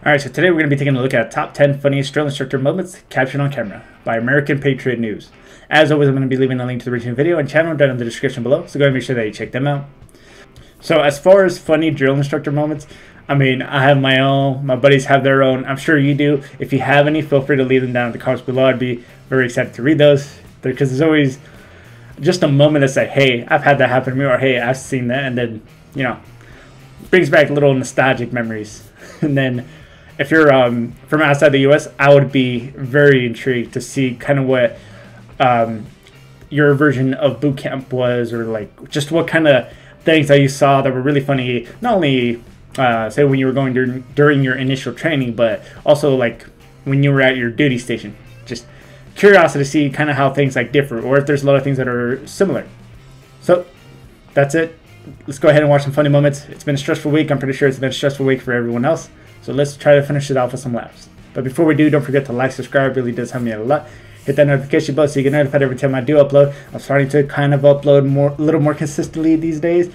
Alright, so today we're going to be taking a look at top 10 funniest drill instructor moments captured on camera by American Patriot News. As always, I'm going to be leaving a link to the original video and channel down in the description below, so go ahead and make sure that you check them out. So as far as funny drill instructor moments, I mean, I have my own, my buddies have their own, I'm sure you do. If you have any, feel free to leave them down in the comments below. I'd be very excited to read those, because there's always just a moment that's like, hey, I've had that happen to me, or hey, I've seen that, and then, you know, brings back little nostalgic memories. And then if you're from outside the U.S., I would be very intrigued to see kind of what your version of boot camp was, or like just what kind of things that you saw that were really funny. Not only say when you were going during your initial training, but also like when you were at your duty station. Just curiosity to see kind of how things like differ, or if there's a lot of things that are similar. So that's it. Let's go ahead and watch some funny moments. It's been a stressful week. I'm pretty sure it's been a stressful week for everyone else. So let's try to finish it off with some laughs. But before we do, don't forget to like, subscribe. It really does help me out a lot. Hit that notification bell so you get notified every time I do upload. I'm starting to kind of upload a little more consistently these days,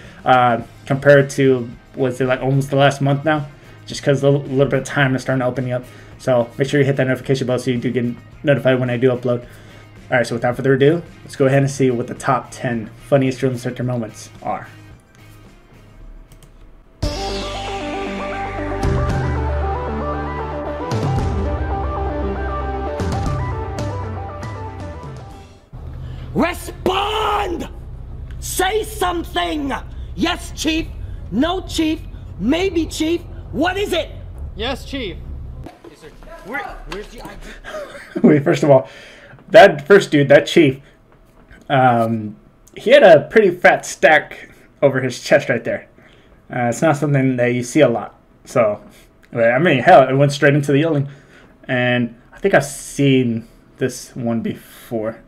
compared to, was it like almost the last month now? Just because a little bit of time is starting to open you up. So make sure you hit that notification bell so you do get notified when I do upload. Alright, so without further ado, let's go ahead and see what the top 10 funniest drill instructor moments are. Respond! Say something! Yes, Chief. No, Chief. Maybe, Chief. What is it? Yes, Chief. Yes, sir. Where's the ID? Wait, first of all, that first dude, that chief, he had a pretty fat stack over his chest right there. It's not something that you see a lot. So, I mean, hell, it went straight into the yelling. And I think I've seen this one before.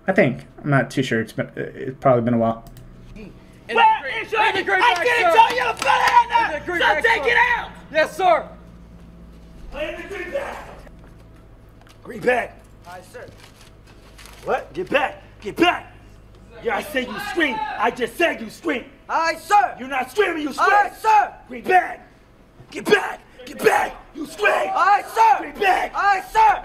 I think. I'm not too sure. It's probably been a while. Where is your ID? I didn't tell you to put it in there! So take it out! Yes, sir. Play in the green bag! Green bag! Aye, sir. What? Get back! Get back! Yeah, I said you scream! I just said you scream! Aye, sir! You're not screaming, you scream! Aye, sir! Green bag! Get back! Get back! You scream! Aye, sir! Green bag! Aye, sir!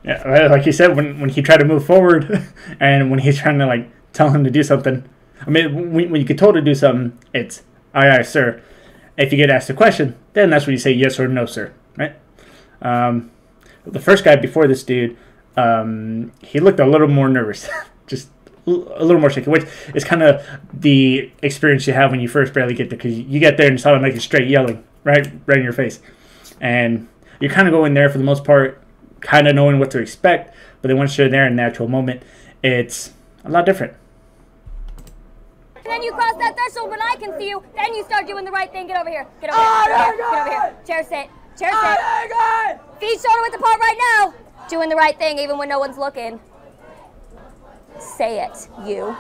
Yeah, like he said, when he tried to move forward, and when he's trying to like tell him to do something. I mean, when you get told to do something, it's aye, sir. If you get asked a question, then that's when you say yes or no, sir, right? The first guy before this dude, he looked a little more nervous, just a little more shaky, which is kind of the experience you have when you first barely get there, because you get there and it's automatically straight yelling right in your face, and you kind of go in there for the most part, kind of knowing what to expect, but then once you're there in the actual moment, it's a lot different. And then you cross that threshold when I can see you, then you start doing the right thing. Get over here. Get over here. Get over here. Chair sit. Chair sit. Feet shoulder width apart right now. Doing the right thing even when no one's looking. Say it, you.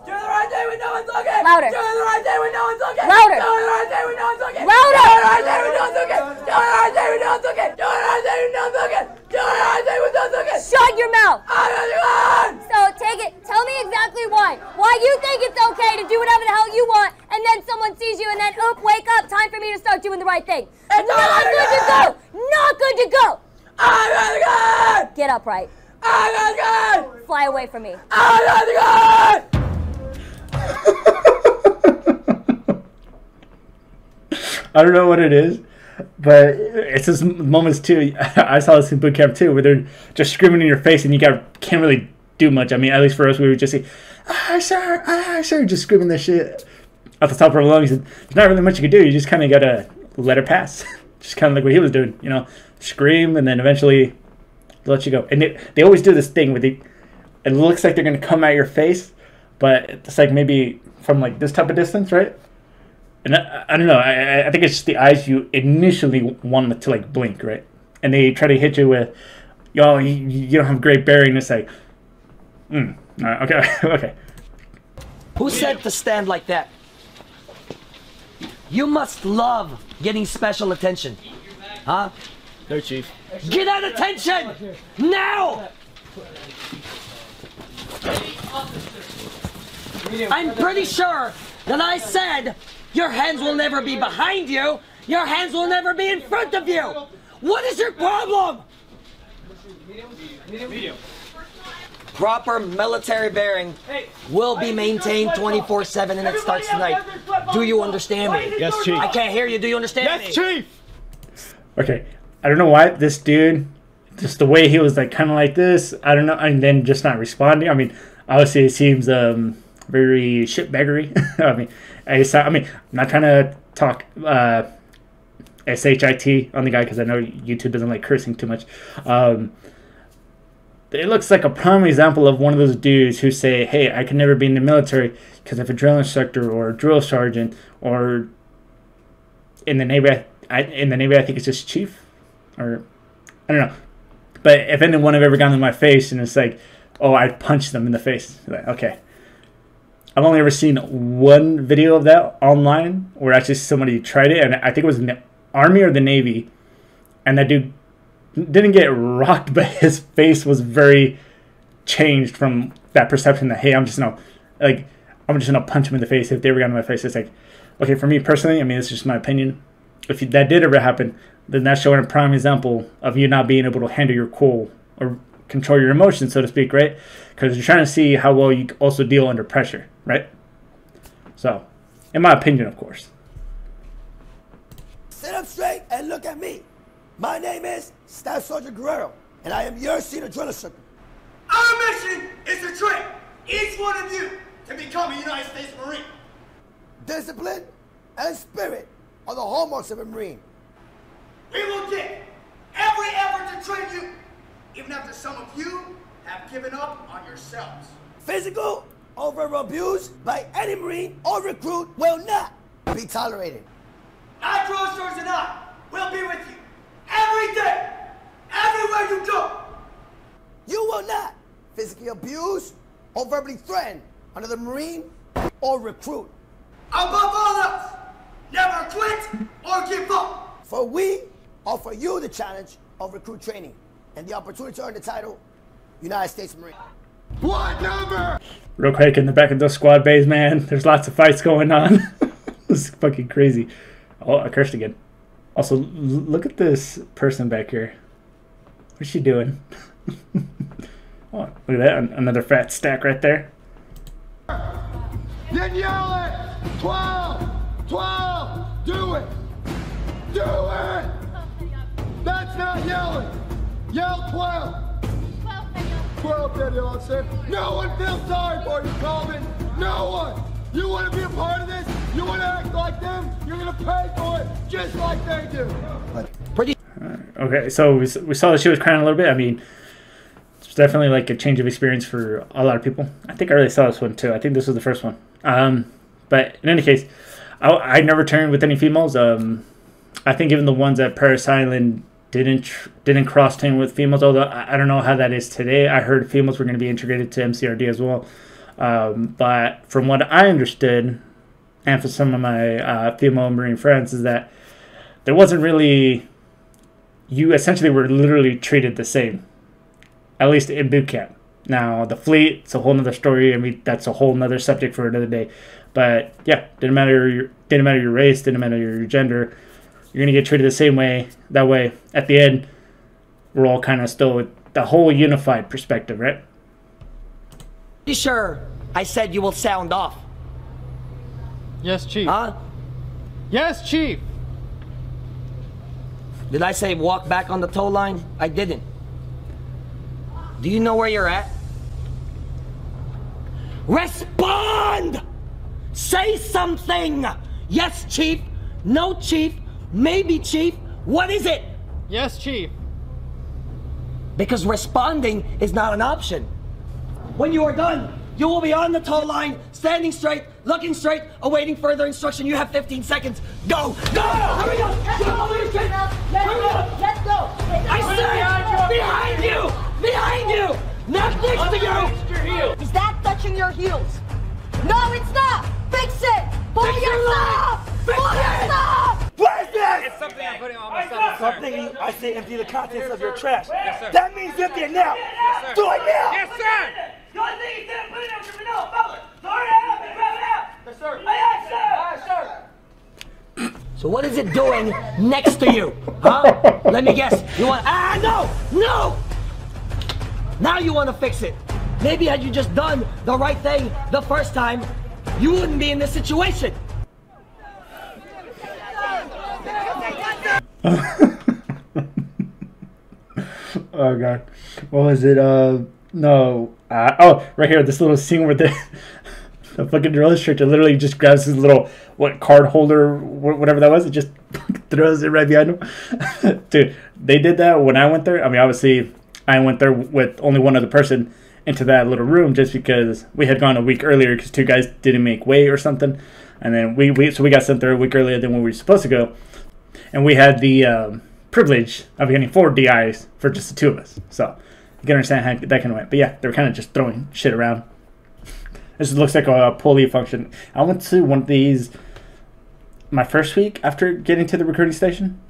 Doing the right thing when no one's looking! Louder. Doing the right thing when no one's looking! Louder. Doing the right thing when no one's looking! Louder. Doing the right thing when no one's looking! Doing the right thing when no one's looking! Doing the right thing when no one's looking! Doing the right thing when no one's looking! Shut your mouth. I'm on! So take it. Tell me exactly why. Why you think it's okay to do whatever the hell you want, and then someone sees you, and then oop, wake up, time for me to start doing the right thing. It's not good to go. Not good to go. I'm on the gun! Get upright. I'm on the gun! Fly away from me. I'm on the gun! I don't know what it is, but it's just moments too. I saw this in boot camp too, where they're just screaming in your face, and you can't really do much. I mean, at least for us, we would just say, "Ah, sir," just screaming this shit at the top of our lungs. And there's not really much you can do. You just kind of gotta let it pass, just kind of like what he was doing, you know, scream, and then eventually they'll let you go. And they always do this thing where it looks like they're gonna come at your face, but it's like maybe from like this type of distance, right? And I don't know. I think it's just the eyes you initially want to like blink, right? And they try to hit you with, yo, you don't have great bearing. It's like, okay, okay. Who said to stand like that? You must love getting special attention. Huh? No, Chief. Get that attention! Now! I'm pretty sure that I said your hands will never be behind you Your hands will never be in front of you. What is your problem? Medium. Proper military bearing will be maintained 24/7 and it starts tonight. Do you understand me? Yes, Chief. I can't hear you. Do you understand me? Yes, Chief. Okay, I don't know why this dude, just the way he was like kind of like this, I don't know, and then just not responding. I mean, obviously it seems very shitbaggery. I mean, I'm not trying to talk shit on the guy because I know YouTube doesn't like cursing too much. It looks like a prime example of one of those dudes who say, hey, I can never be in the military because if a drill instructor or a drill sergeant or in the Navy, I think it's just chief, or I don't know. But if anyone have ever gotten in my face and it's like, oh, I punched them in the face. Like, okay. I've only ever seen one video of that online where actually somebody tried it, and I think it was in the Army or the Navy, and that dude didn't get rocked, but his face was very changed from that perception that, hey, I'm just gonna punch him in the face if they ever got in my face. It's like, okay, for me personally, I mean, it's just my opinion. If that did ever happen, then that's showing a prime example of you not being able to handle your cool or control your emotions, so to speak, right? Because you're trying to see how well you also deal under pressure, right? So, in my opinion, of course. Sit up straight and look at me. My name is Staff Sergeant Guerrero, and I am your senior drill instructor. Our mission is to train each one of you to become a United States Marine. Discipline and spirit are the hallmarks of a Marine. We will give every effort to train you, even after some of you have given up on yourselves. Physical or verbal abuse by any Marine or recruit will not be tolerated. Our drill instructors and I will be with you every day, everywhere you go. You will not physically abuse or verbally threaten another Marine or recruit. Above all else, never quit or give up. For we offer you the challenge of recruit training and the opportunity to earn the title United States Marine. What number? Real quick, in the back of the squad base, man, there's lots of fights going on. This is fucking crazy. Oh, I cursed again. Also, look at this person back here. What's she doing? Oh, look at that. Another fat stack right there. Then yell it! 12! 12! Do it! Do it! That's not yelling! Yell 12! 12, Daniel, officer. No one feels sorry for you, Coleman. No one! You want to be a part of this? You want to act like them? You're going to pay for it just like they do. Okay, so we saw that she was crying a little bit. I mean, it's definitely like a change of experience for a lot of people. I think I really saw this one too. I think this was the first one. But in any case, I never turned with any females. I think even the ones at Paris Island didn't cross train with females. Although I don't know how that is today. I heard females were going to be integrated to MCRD as well. But from what I understood, and for some of my female Marine friends, is that there wasn't really, you essentially were literally treated the same, at least in boot camp. Now, the fleet, it's a whole nother story. I mean, that's a whole nother subject for another day. But yeah, didn't matter your race, didn't matter your gender. You're going to get treated the same way. That way, at the end, we're all kind of still with the whole unified perspective, right? You sure I said you will sound off? Yes, Chief. Huh? Yes, Chief. Did I say walk back on the tow line? I didn't. Do you know where you're at? Respond! Say something! Yes, Chief. No, Chief. Maybe, Chief. What is it? Yes, Chief. Because responding is not an option. When you are done, you will be on the tow line, standing straight, looking straight, awaiting further instruction. You have 15 seconds. Go! Go! Hurry up! Let's go! I said behind you! Behind you! Not next to you! Is that touching your heels? No, it's not! Fix it! Pull yourself! Pull yourself! What is this? It's something I'm putting on myself. Something I say empty the contents of your trash. Yes, sir. That means empty it now. Yes, sir. Do it now. Yes, sir. The only thing he said, put it out, no, fellas. Throw it out and grab it out. Yes, sir. Aye, aye, sir. Aye, sir. So what is it doing next to you? Huh? Let me guess. You want... No! Now you want to fix it. Maybe had you just done the right thing the first time, you wouldn't be in this situation. Oh god, what was it? No. Oh, right here, this little scene where the fucking drill instructor literally just grabs his little card holder, whatever that was, and just throws it right behind him. Dude, they did that when I went there. I mean, obviously, I went there with only one other person into that little room just because we had gone a week earlier because 2 guys didn't make weight or something, and then we got sent there a week earlier than when we were supposed to go, and we had the privilege of getting 4 DIs for just the 2 of us. So you can understand how that kind of went. But yeah, they were kind of just throwing shit around. This looks like a pulley function. I went to one of these my first week after getting to the recruiting station.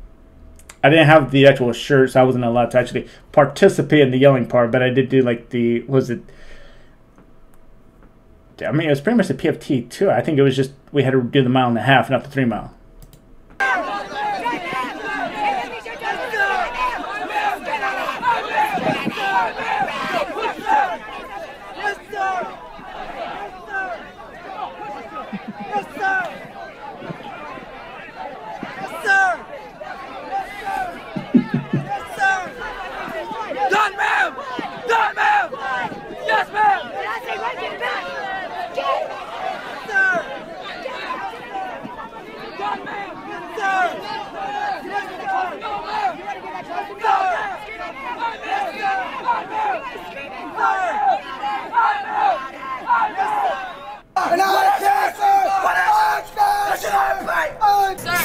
I didn't have the actual shirt, so I wasn't allowed to actually participate in the yelling part, but I did do like the, I mean, it was pretty much the PFT too. I think it was just, we had to do the 1.5 miles, not the 3 mile.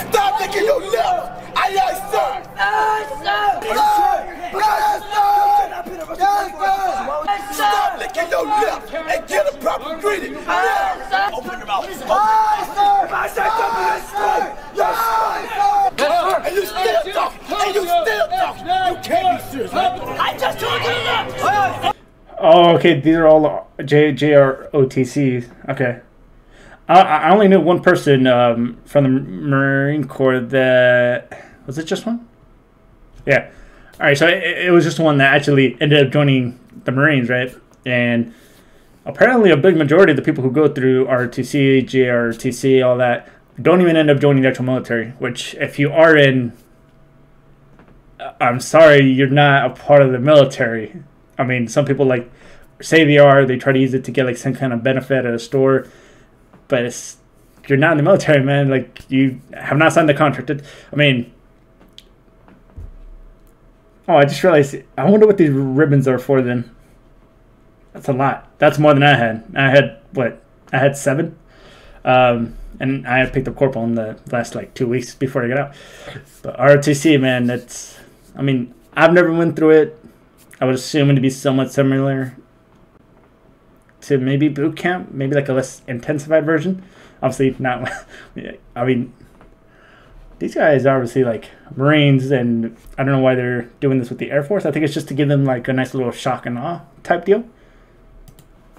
Stop licking your lips! I like sir! Stop licking your lips and get a proper greeting! Open your mouth! I said open and you still talking! And you still talking! You can't be serious! I just told you to look! Oh, okay, these are all JROTCs. Okay. I only knew one person from the Marine Corps that... Was it just one? Yeah. Alright, so it was just one that actually ended up joining the Marines, right? And apparently a big majority of the people who go through ROTC, JROTC, all that, don't even end up joining the actual military. Which, if you are in... I'm sorry, you're not a part of the military. I mean, some people like say they are. They try to use it to get like some kind of benefit at a store. But it's, you're not in the military, man. Like, you have not signed the contract. I mean, oh, I just realized. I wonder what these ribbons are for then. That's a lot. That's more than I had. I had, what? I had 7. And I had picked up corporal in the last, like, 2 weeks before I got out. But ROTC, man, that's, I mean, I've never went through it. I would assume it to be somewhat similar to maybe boot camp, maybe like a less intensified version. Obviously not. I mean, these guys are obviously like Marines, and I don't know why they're doing this with the Air Force. I think it's just to give them like a nice little shock and awe type deal.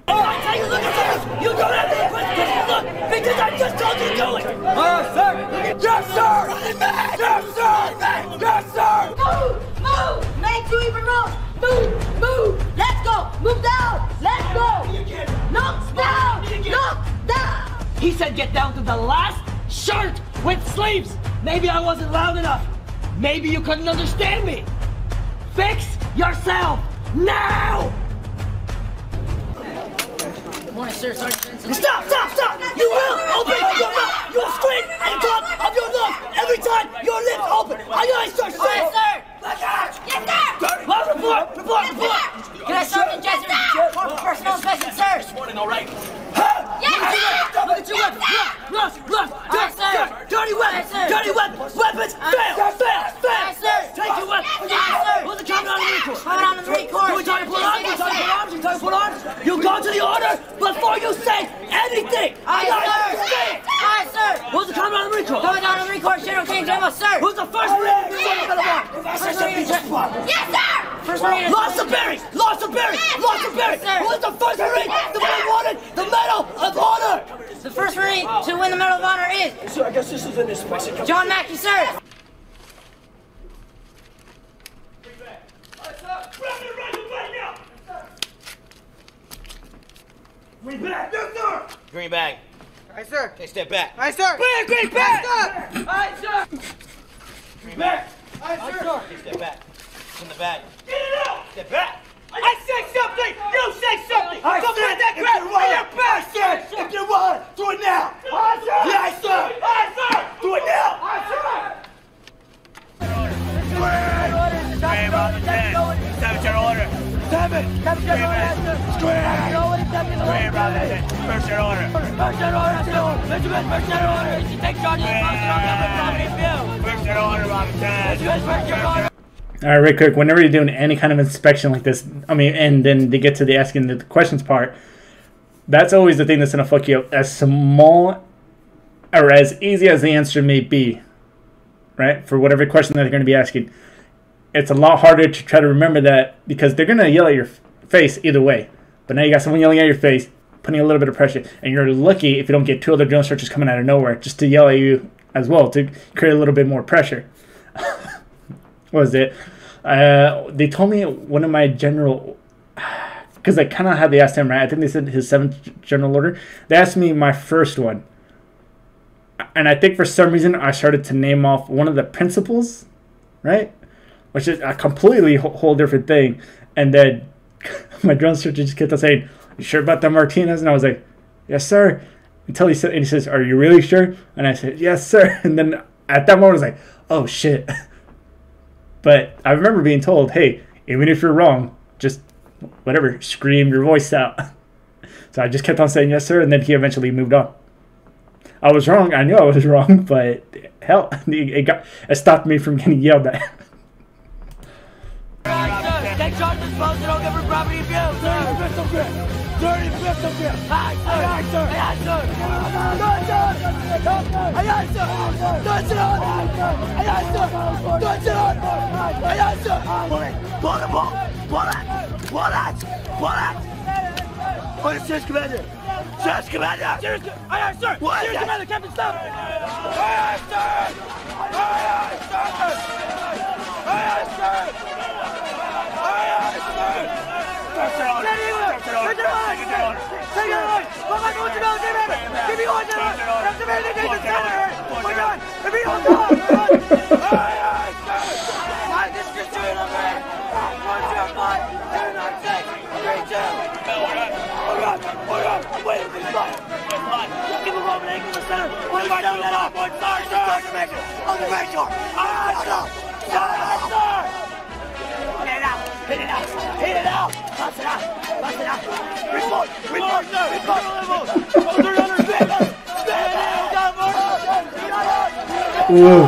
I tell you, look at this! You don't have to look because I just told you to do it! Sir! Yes, sir! Yes, sir! Yes, sir! Move! Make 2 even rolls! Move! Let's go! Move down! Let's go! Knock down! Knock down! He said get down to the last shirt with sleeves! Maybe I wasn't loud enough. Maybe you couldn't understand me. Fix yourself now! Morning, sir. Sergeant. Stop! You will open your mouth! You will scream and talk of your lungs every time your lips open! Aye, sir! Yes, sir! Look out! Yes, sir! Report! Can I Sergeant Jesse report for personal inspection, sir? This morning, all right? Yes, sir! Look at your weapons! Look! Yes, sir! Dirty weapons! Yes, sir! Dirty weapons! Weapons! Fail! Yes, sir! Take your weapons! Yes, sir! Who's the Commandant of the Marine Corps? Commandant of the Marine Corps! You trying to put arms? You trying to put arms? You trying to put arms? You go to the order before you say anything! Aye, sir! Aye, sir! Who's the Commandant of the Marine Corps? Commandant of the Marine Corps, General King General, sir! Who's the first Marine to be on the bar? Yes, sir! First Marine. Lost of berries! Lost of berries! Yes, Lost of berries! sir. Who is the first Marine to be awarded the Medal of Honor? The first Marine referee to win the Medal of Honor is? So I guess this is an inspection. John Mackey, sir. Green bag. Yes, sir. Green bag. Aye, sir. Okay, step back. Aye, sir. Green bag. Aye, sir. Green bag. Aye, sir. Okay, step back. In the bag. Get it out. Step back. I say something. You say something. Don't put that crap in your back, sir. If you want, do it now. Aye, sir. Yes, sir. Aye, sir. Do it now. Aye, sir. Scram on the 10. 7-turn order. 7. Scram on the 10. First turn order. First turn order, on the 10. All right, real quick. Whenever you're doing any kind of inspection like this, I mean, and then they get to the asking the questions part, that's always the thing that's gonna fuck you up. As small or as easy as the answer may be, right? For whatever question that they're gonna be asking, it's a lot harder to try to remember that because they're gonna yell at your face either way. But now you got someone yelling at your face, putting a little bit of pressure, and you're lucky if you don't get 2 other drill instructors coming out of nowhere just to yell at you as well to create a little bit more pressure. What was it? They told me one of my general, because I kind of had the asked him, right? I think they said his 7th general order. They asked me my first one. And I think for some reason I started to name off one of the principles, right? Which is a completely whole different thing. And then my drill instructor just kept on saying, "You sure about that, Martinez?" And I was like, "Yes, sir." Until he said, and he says, "Are you really sure?" And I said, "Yes, sir." And then at that moment I was like, "Oh shit." But I remember being told, "Hey, even if you're wrong, just whatever, scream your voice out." So I just kept on saying, "Yes, sir." And then he eventually moved on. I was wrong. I knew I was wrong, but hell, it stopped me from getting yelled at. Take charge of this post and don't give her property abuse, sir. Pistol grip. Dirty pistol grip. Aye, sir. Aye, sir. Aye, sir. Aye, sir. Aye, sir. Touch it on. Aye, sir. Touch it on. Aye, sir. Pull it. Pull the ball. Pull it. Pull it. Pull it. Oh, it's Serious Commander. Serious Commander. Serious Commander. Aye, sir. What? Serious Commander. Captain, stop. Aye, sir. Aye, sir. Aye, sir. Hit it out! Hit it out! Bust it out! Bust it out! Report! Report! Report! Ooh,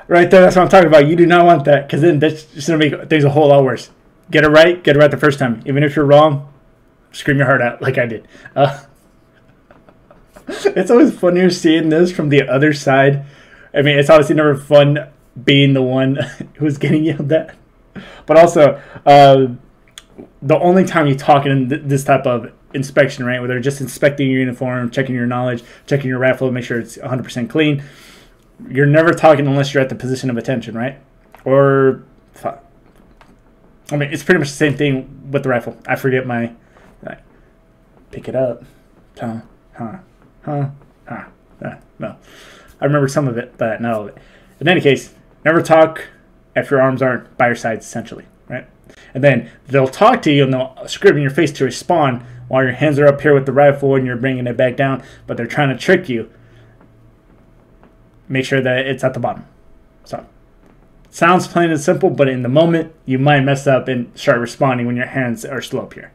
right there, that's what I'm talking about. You do not want that, because then that's just going to make things a whole lot worse. Get it right the first time. Even if you're wrong, scream your heart out like I did. It's always funnier seeing this from the other side. I mean, it's obviously never fun being the one who's getting yelled at. But also, the only time you talk in this type of inspection, right, where they're just inspecting your uniform, checking your knowledge, checking your rifle, make sure it's 100% clean, you're never talking unless you're at the position of attention, right? Or, I mean, it's pretty much the same thing with the rifle. I forget my, pick it up, no. I remember some of it, but not all of it. In any case, never talk if your arms aren't by your sides, essentially, right? And then they'll talk to you and they'll scream in your face to respond while your hands are up here with the rifle and you're bringing it back down, but they're trying to trick you. Make sure that it's at the bottom. So, sounds plain and simple, but in the moment, you might mess up and start responding when your hands are still up here.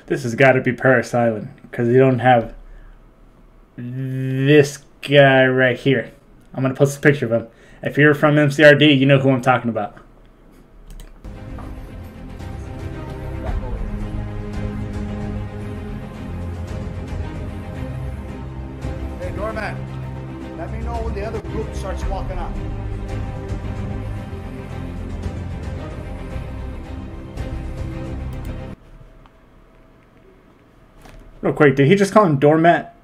This has got to be Paris Island because you don't have this guy right here. I'm going to post a picture of him. If you're from MCRD, you know who I'm talking about. Hey, doorman, let me know when the other group starts walking out. Real quick, did he just call him doormat?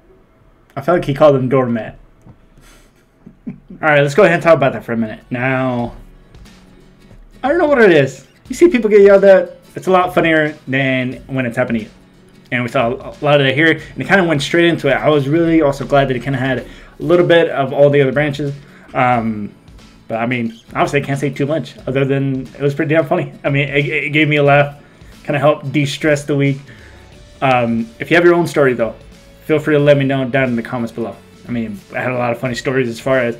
I felt like he called him doormat. Alright, let's go ahead and talk about that for a minute. Now, I don't know what it is. You see people get yelled at, it's a lot funnier than when it's happening to you. And we saw a lot of that here, and it kind of went straight into it. I was really also glad that it kind of had a little bit of all the other branches. But I mean, obviously I can't say too much other than it was pretty damn funny. I mean, it gave me a laugh, kind of helped de-stress the week. If you have your own story though, feel free to let me know down in the comments below. I mean, I had a lot of funny stories as far as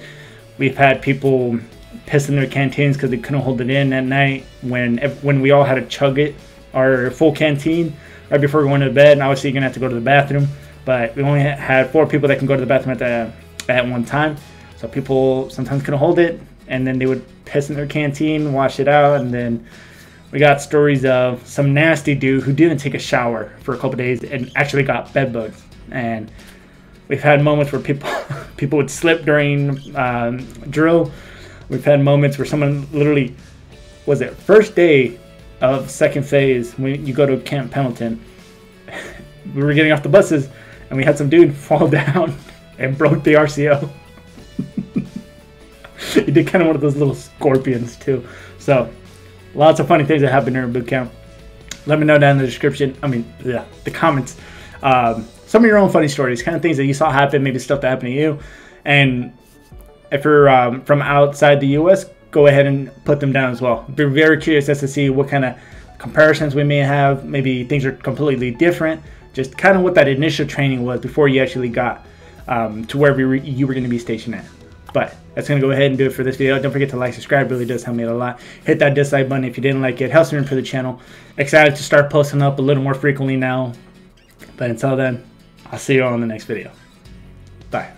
we've had people piss in their canteens because they couldn't hold it in at night when we all had to chug it, our full canteen, right before we went to bed. And obviously you're going to have to go to the bathroom. But we only had 4 people that can go to the bathroom at one time. So people sometimes couldn't hold it. And then they would piss in their canteen, wash it out, and then we got stories of some nasty dude who didn't take a shower for a couple days and actually got bed bugs. And we've had moments where people would slip during drill. We've had moments where someone literally, was it first day of second phase when you go to Camp Pendleton, we were getting off the buses and we had some dude fall down and broke the RCO. He did kind of one of those little scorpions too. So lots of funny things that happened during boot camp. Let me know down in the description. I mean, yeah, the comments. Some of your own funny stories, kind of things that you saw happen, maybe stuff that happened to you. And if you're from outside the U.S., go ahead and put them down as well. Be very curious as to see what kind of comparisons we may have. Maybe things are completely different. Just kind of what that initial training was before you actually got to wherever you were going to be stationed at. But that's going to go ahead and do it for this video. Don't forget to like, subscribe. It really does help me out a lot. Hit that dislike button if you didn't like it. Helps me for the channel. Excited to start posting up a little more frequently now. But until then, I'll see you all in the next video. Bye.